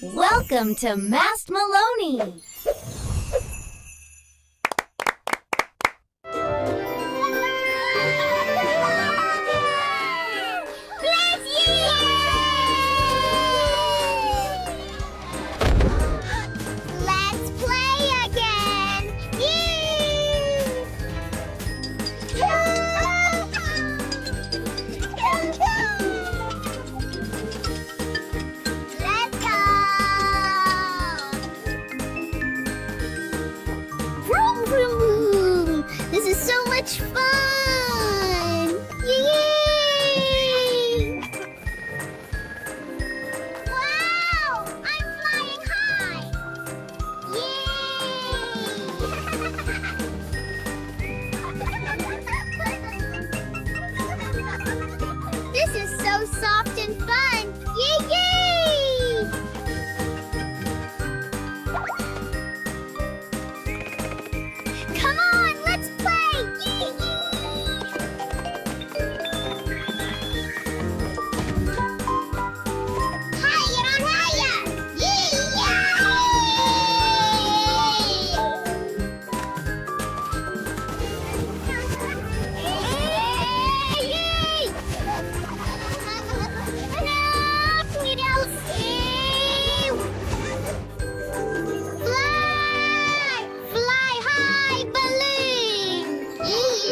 Welcome to Mast Meloni! Let's play again! Let's go! Vroom, vroom. This is so much fun! Yay! Wow! I'm flying high! Yay! This is so soft and fun! Yay! Come on, let's play! Yay! Higher and higher! Yay! Yay! Fly! Fly high, balloon! Yay!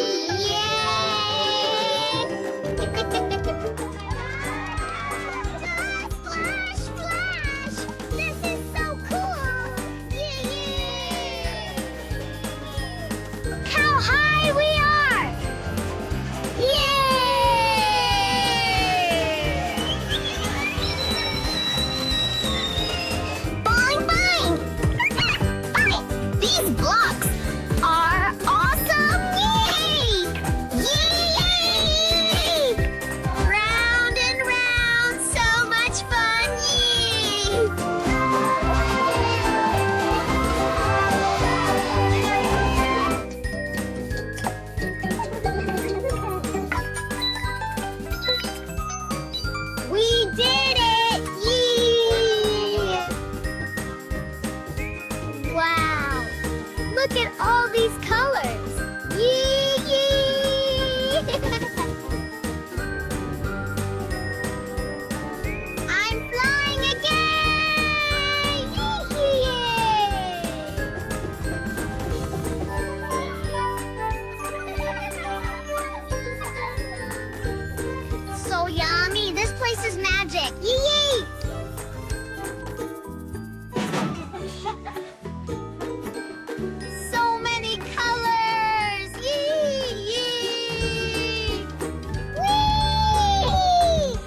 Splash, splash! This is so cool! Yay! How high we are! Boing, boing! Boing! These blocks are awesome! Yay! Yay! Round and round, so much fun! We did it! Yay! Wow! Look at all these colors! Yee yee! I'm flying again! Yee! So yummy! This place is magic! Yee! So many colors! Yee! Whee!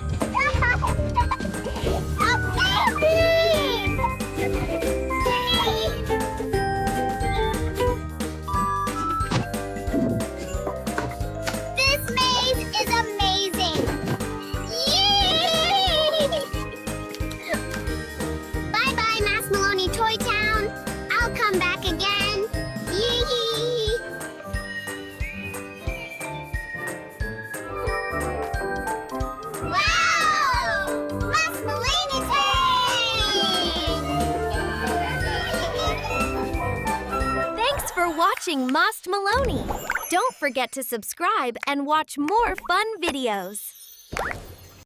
This maze is amazing! Yay! Bye-bye, Mast Meloni Toy Town. I'll come back again. Yee! Wow! Mast Meloni Town! Thanks for watching Mast Meloni! Don't forget to subscribe and watch more fun videos.